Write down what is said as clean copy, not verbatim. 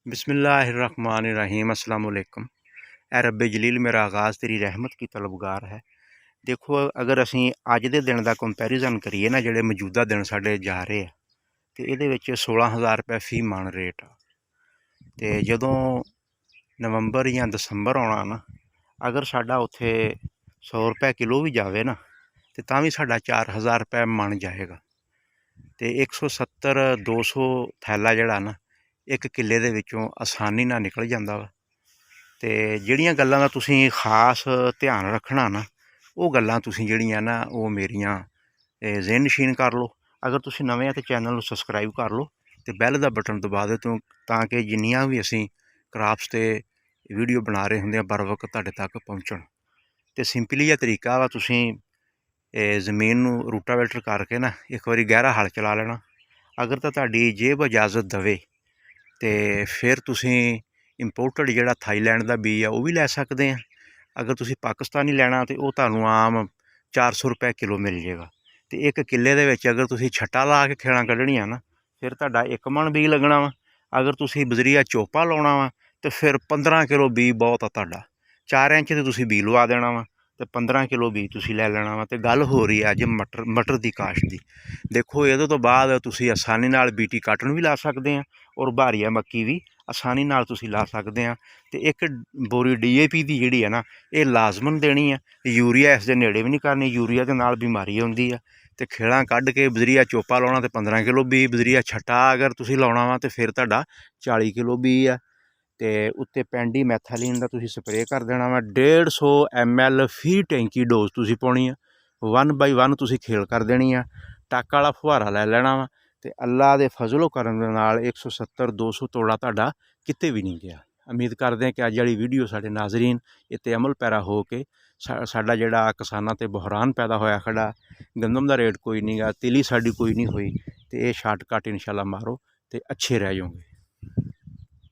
बिस्मिल्लाहिर्रहमानिर्रहीम अस्सलाम वालेकुम। ऐ रब्बे जलील मेरा आगाज़ तेरी रहमत की तलबगार है। देखो अगर असीं अज दे दिन दा कंपैरिजन करिए ना जेह्ड़े मौजूदा दिन साढ़े जा रहे आ ते इहदे विच 16,000 रुपये फी मन रेट आ ते जदों नवंबर जां दसंबर औना ना अगर साडा उत्थे 100 रुपये किलो भी जावे ना ते तां भी साडा 4,000 रुपये मन जाएगा ते 170 200 थैला जेह्ड़ा ना एक किले दे विचों आसानी नाल निकल जांदा वा ते जेह्ड़ियां गल्लां दा तुसीं खास ध्यान रखना ना ओह् गल्लां तुसीं जेह्ड़ियां ना ओह् मेरियां ज़हन नशीन कर लो। अगर तुसीं नमें आ ते चैनल नूं सबसक्राइब कर लो ते बैल दा बटन दबा दो तां कि जिन्नियां भी असीं क्राफ्ट्स ते वीडियो बना रहे हुंदे बर वक्त तुहाडे तक पहुँचण। ते सिंपली जिहा तरीका वा तुसीं ज़मीन नूं रूटावेटर करके ना एक वारी गहरा हल चला लेना। अगर तां तुहाडी जेब इजाजत दवे ते फिर तुसीं इंपोर्टड जेह्ड़ा थाईलैंड दा बीऽ आ ओह् भी लै सकदे आ। अगर तुसीं पाकिस्तानी लैना ते ओह् तुहानूं आम 400 रुपये किलो मिल जाएगा ते एक किले दे विच अगर तुसीं छट्टा ला के खेड़ां कड्ढणियां ना फिर तुहाडा 1 मन बीऽ लगना वा। अगर तुसीं बजरिया चोपा लाउणा वा ते फिर 15 किलो बीऽ बहुत आ तुहाडा। 4 इंच ते तुसीं बीऽ लवा देना वा ते 15 किलो बीऽ तुसीं लै लैना वा। ते गल हो रही है अज मटर दी काश्त दी। देखो इहदे तो बाद तुसीं आसानी नाल बीटी काटन भी ला सकदे आ और ब्हारिया मक्की भी आसानी नाल तुसीं ला सकदे आ। ते एक बोरी DAP दी जेह्ड़ी है ना ये लाजमन देनी है। यूरिया इस दे नेड़े भी नहीं करनी, यूरिया दे नाल बीमारी आउंदी है। ते खेड़ां कड्ढ के बजरिया चोपा लाउणा ते 15 किलो बीऽ, बजरिया छट्टा अगर तुसीं लाउणा वा ते फिर तुहाडा 40 किलो बीऽ आ। ते उत्ते पैंडी मैथालीन दा तुसीं स्प्रे कर देना वा। 150 ml फी टैंकी डोज तुसीं पाउणी आ। 1 बाई 1 तुसीं खेल कर देनी आ। टक वाला फुहारा लै लैना वा ते अल्लाह दे फजलो करम दे नाल 170 200 तोड़ा तुहाडा किते भी नहीं गया। उम्मीद करते हैं कि अज वाली वीडियो साडे नाजरीन इत्ते अमल पैरा हो के साडा जिहड़ा किसानां ते बहरान पैदा होया खड़ा, गंदम दा रेट कोई नहीं गा, तिली साडी कोई नहीं हुई ते ये शार्टकट इंशाअल्लाह मारो ते अच्छे रह जाओगे।